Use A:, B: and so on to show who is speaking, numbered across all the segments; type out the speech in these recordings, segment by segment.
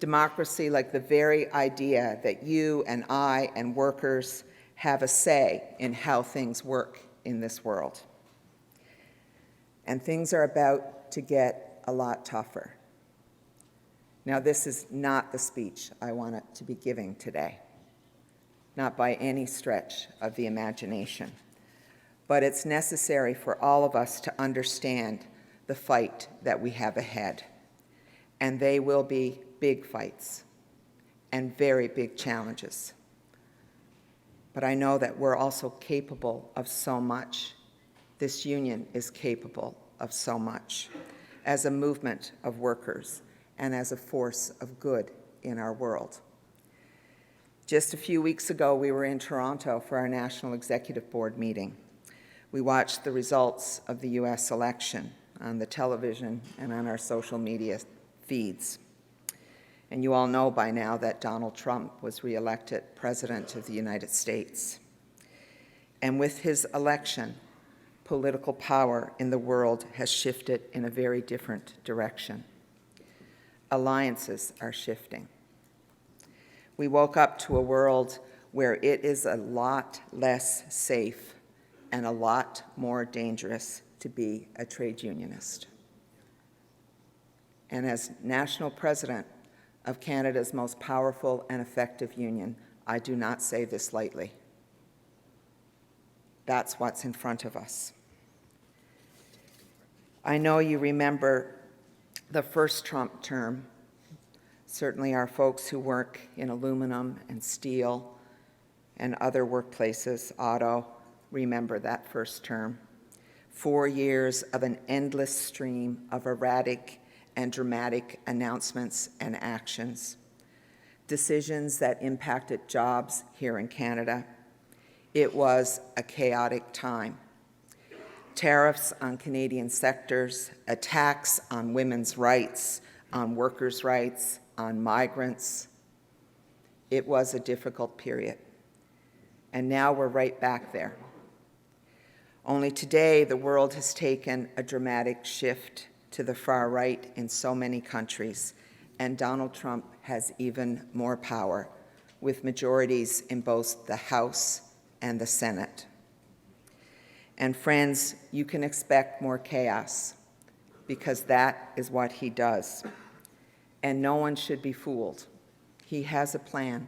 A: Democracy, like the very idea that you and I and workers have a say in how things work in this world. And things are about to get a lot tougher. Now, this is not the speech I want to be giving today, not by any stretch of the imagination. But it's necessary for all of us to understand the fight that we have ahead. And they will be big fights and very big challenges. But I know that we're also capable of so much. This union is capable of so much as a movement of workers and as a force of good in our world. Just a few weeks ago, we were in Toronto for our National Executive Board meeting. We watched the results of the US election on the television and on our social media feeds. And you all know by now that Donald Trump was reelected President of the United States. And with his election, political power in the world has shifted in a very different direction. Alliances are shifting. We woke up to a world where it is a lot less safe and a lot more dangerous to be a trade unionist. And as national president of Canada's most powerful and effective union, I do not say this lightly. That's what's in front of us. I know you remember the first Trump term. Certainly our folks who work in aluminum and steel and other workplaces, auto, remember that first term. 4 years of an endless stream of erratic and dramatic announcements and actions, decisions that impacted jobs here in Canada. It was a chaotic time. Tariffs on Canadian sectors, attacks on women's rights, on workers' rights, on migrants. It was a difficult period. And now we're right back there. Only today, the world has taken a dramatic shift to the far right in so many countries, and Donald Trump has even more power, with majorities in both the House and the Senate. And friends, you can expect more chaos, because that is what he does. And no one should be fooled. He has a plan.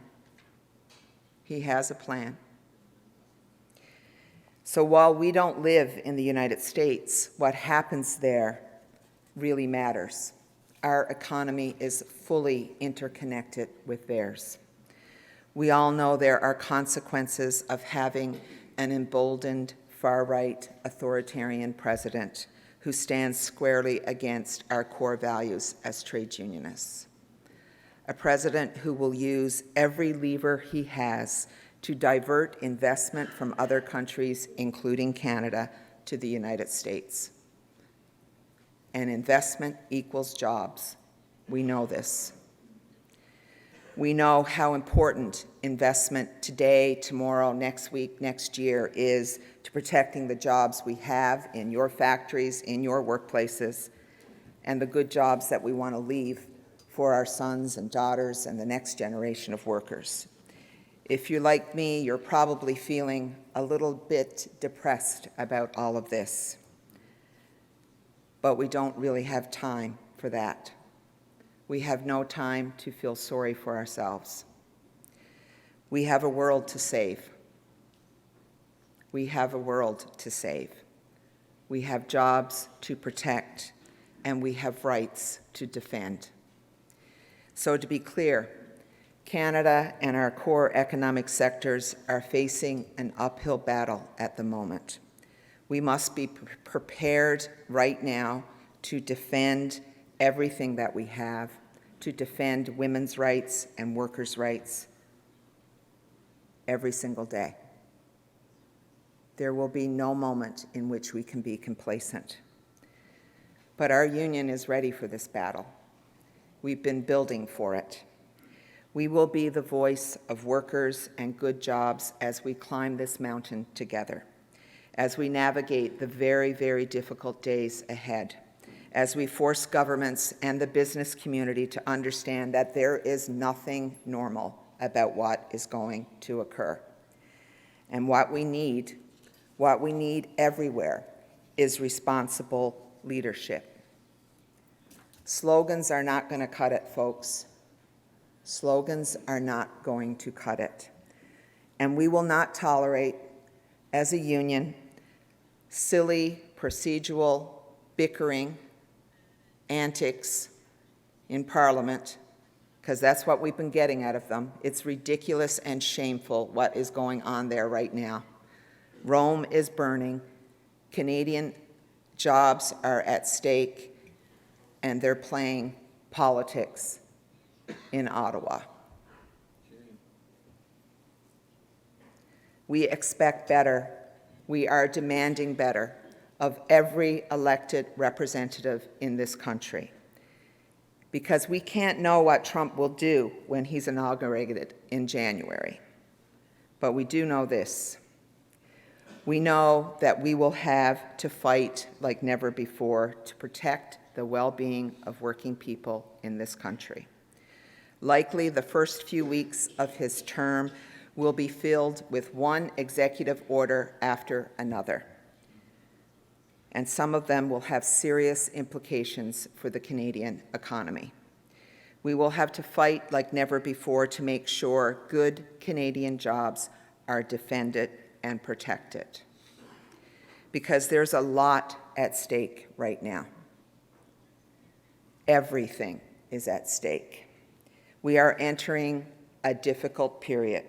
A: He has a plan. So while we don't live in the United States, what happens there really matters. Our economy is fully interconnected with theirs. We all know there are consequences of having an emboldened, far-right, authoritarian president who stands squarely against our core values as trade unionists. A president who will use every lever he has to divert investment from other countries, including Canada, to the United States. And investment equals jobs. We know this. We know how important investment today, tomorrow, next week, next year is to protecting the jobs we have in your factories, in your workplaces, and the good jobs that we want to leave for our sons and daughters and the next generation of workers. If you're like me, you're probably feeling a little bit depressed about all of this. But we don't really have time for that. We have no time to feel sorry for ourselves. We have a world to save. We have a world to save. We have jobs to protect, and we have rights to defend. So to be clear, Canada and our core economic sectors are facing an uphill battle at the moment. We must be prepared right now to defend everything that we have, to defend women's rights and workers' rights every single day. There will be no moment in which we can be complacent. But our union is ready for this battle. We've been building for it. We will be the voice of workers and good jobs as we climb this mountain together, as we navigate the very, very difficult days ahead, as we force governments and the business community to understand that there is nothing normal about what is going to occur. And what we need everywhere is responsible leadership. Slogans are not going to cut it, folks. Slogans are not going to cut it. And we will not tolerate, as a union, silly, procedural, bickering, antics in Parliament, because that's what we've been getting out of them. It's ridiculous and shameful what is going on there right now. Rome is burning. Canadian jobs are at stake, and they're playing politics in Ottawa. We expect better. We are demanding better of every elected representative in this country, because we can't know what Trump will do when he's inaugurated in January. But we do know this. We know that we will have to fight like never before to protect the well-being of working people in this country. Likely, the first few weeks of his term will be filled with one executive order after another, and some of them will have serious implications for the Canadian economy. We will have to fight like never before to make sure good Canadian jobs are defended and protected, because there's a lot at stake right now. Everything is at stake. We are entering a difficult period,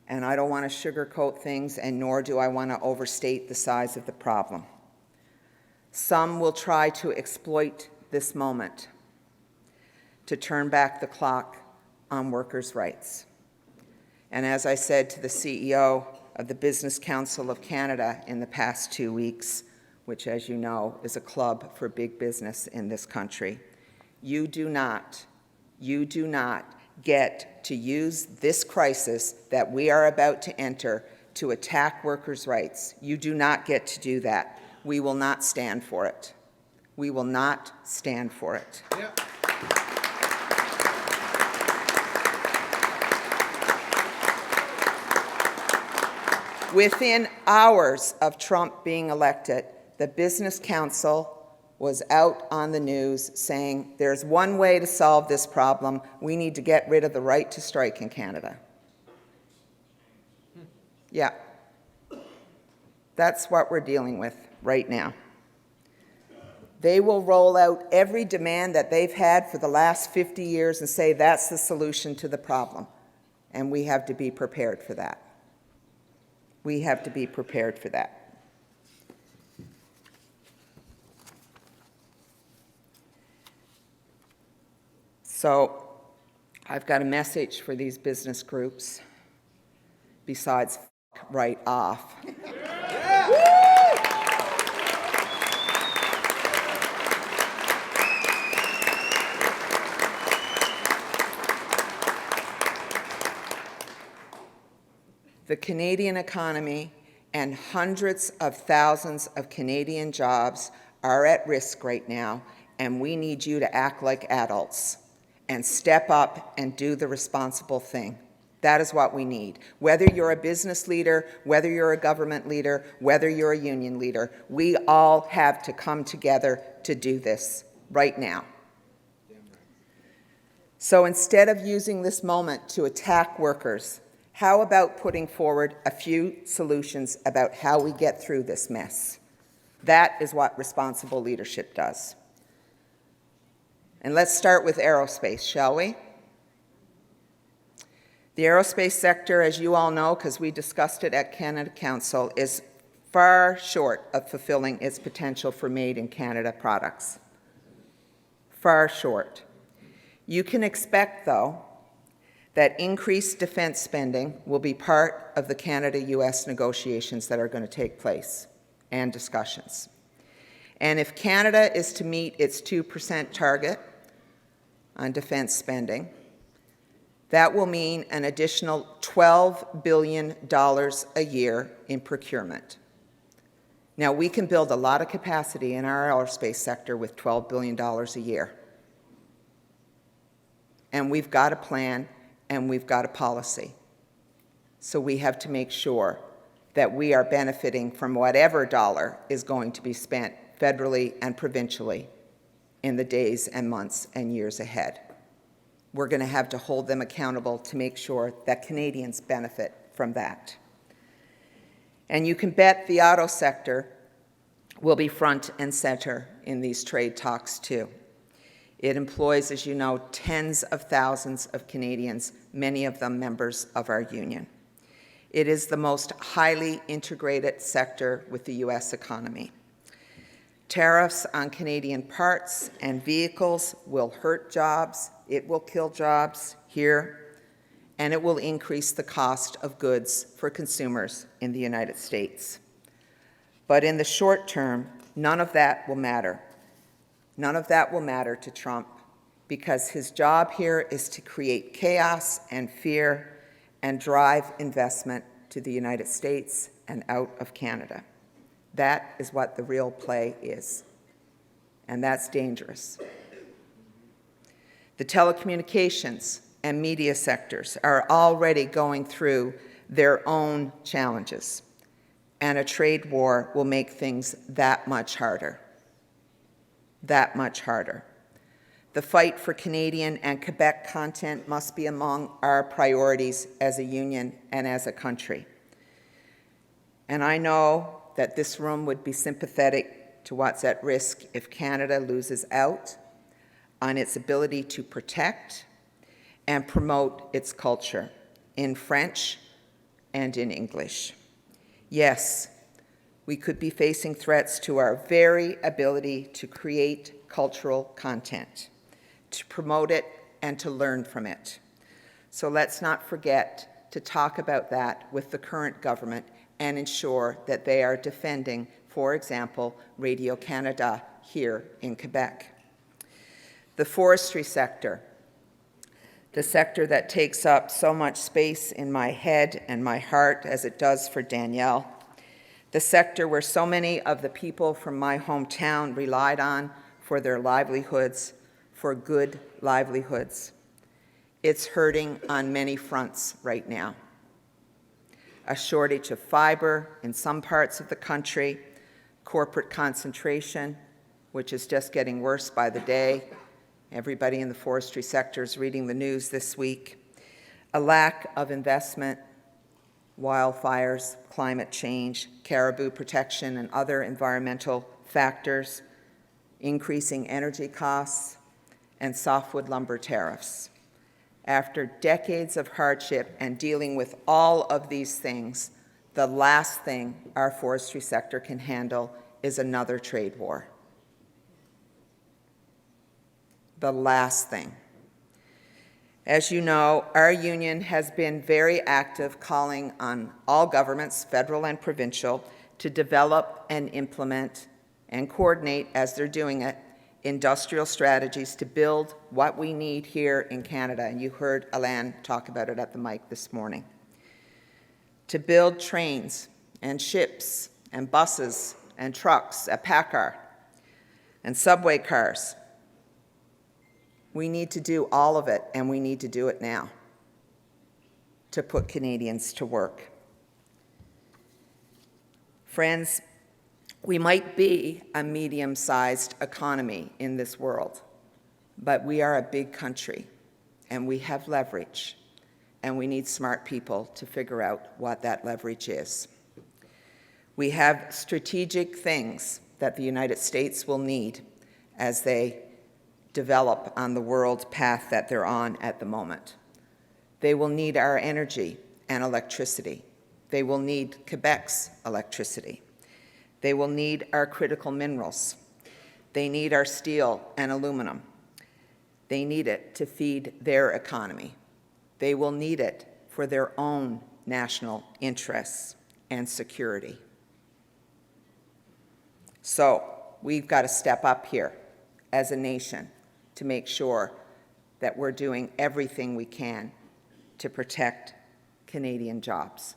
A: and I don't want to sugarcoat things, and nor do I want to overstate the size of the problem. Some will try to exploit this moment to turn back the clock on workers' rights. And as I said to the CEO of the Business Council of Canada in the past 2 weeks, which, as you know, is a club for big business in this country, you do not get to use this crisis that we are about to enter to attack workers' rights. You do not get to do that. We will not stand for it. We will not stand for it. Yeah. Within hours of Trump being elected, the Business Council was out on the news saying, there's one way to solve this problem. We need to get rid of the right to strike in Canada. Yeah. That's what we're dealing with right now. They will roll out every demand that they've had for the last 50 years and say that's the solution to the problem. And we have to be prepared for that. We have to be prepared for that. So I've got a message for these business groups besides right off. The Canadian economy and hundreds of thousands of Canadian jobs are at risk right now, and we need you to act like adults and step up and do the responsible thing. That is what we need. Whether you're a business leader, whether you're a government leader, whether you're a union leader, we all have to come together to do this right now. So instead of using this moment to attack workers, how about putting forward a few solutions about how we get through this mess? That is what responsible leadership does. And let's start with aerospace, shall we? The aerospace sector, as you all know, because we discussed it at Canada Council, is far short of fulfilling its potential for made-in-Canada products. Far short. You can expect, though, that increased defense spending will be part of the Canada-US negotiations that are going to take place and discussions. And if Canada is to meet its 2% target on defense spending, that will mean an additional $12 billion a year in procurement. Now, we can build a lot of capacity in our aerospace sector with $12 billion a year. And we've got a plan and we've got a policy. So we have to make sure that we are benefiting from whatever dollar is going to be spent federally and provincially in the days and months and years ahead. We're going to have to hold them accountable to make sure that Canadians benefit from that. And you can bet the auto sector will be front and center in these trade talks too. It employs, as you know, tens of thousands of Canadians, many of them members of our union. It is the most highly integrated sector with the U.S. economy. Tariffs on Canadian parts and vehicles will hurt jobs, it will kill jobs here, and it will increase the cost of goods for consumers in the United States. But in the short term, none of that will matter. None of that will matter to Trump because his job here is to create chaos and fear and drive investment to the United States and out of Canada. That is what the real play is, and that's dangerous. The telecommunications and media sectors are already going through their own challenges, and a trade war will make things that much harder. That much harder. The fight for Canadian and Quebec content must be among our priorities as a union and as a country. And I know that this room would be sympathetic to what's at risk if Canada loses out on its ability to protect and promote its culture in French and in English. Yes, we could be facing threats to our very ability to create cultural content, to promote it, and to learn from it. So let's not forget to talk about that with the current government and ensure that they are defending, for example, Radio-Canada here in Quebec. The forestry sector, the sector that takes up so much space in my head and my heart as it does for Danielle, the sector where so many of the people from my hometown relied on for their livelihoods, for good livelihoods. It's hurting on many fronts right now. A shortage of fiber in some parts of the country, corporate concentration, which is just getting worse by the day. Everybody in the forestry sector is reading the news this week. A lack of investment, wildfires, climate change, caribou protection, and other environmental factors, increasing energy costs, and softwood lumber tariffs. After decades of hardship and dealing with all of these things, the last thing our forestry sector can handle is another trade war. The last thing. As you know, our union has been very active calling on all governments, federal and provincial, to develop and implement and coordinate, as they're doing it, industrial strategies to build what we need here in Canada. And you heard Alain talk about it at the mic this morning. To build trains and ships and buses and trucks at PACCAR and subway cars. We need to do all of it, and we need to do it now to put Canadians to work. Friends, we might be a medium-sized economy in this world, but we are a big country, and we have leverage, and we need smart people to figure out what that leverage is. We have strategic things that the United States will need as they develop on the world path that they're on at the moment. They will need our energy and electricity. They will need Quebec's electricity. They will need our critical minerals. They need our steel and aluminum. They need it to feed their economy. They will need it for their own national interests and security. So we've got to step up here as a nation to make sure that we're doing everything we can to protect Canadian jobs.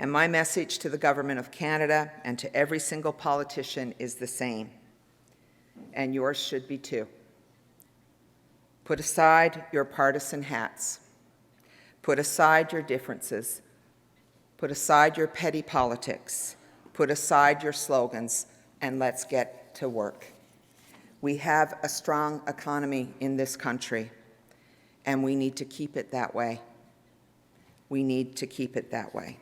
A: And my message to the Government of Canada and to every single politician is the same, and yours should be too. Put aside your partisan hats. Put aside your differences. Put aside your petty politics. Put aside your slogans, and let's get to work. We have a strong economy in this country, and we need to keep it that way. We need to keep it that way.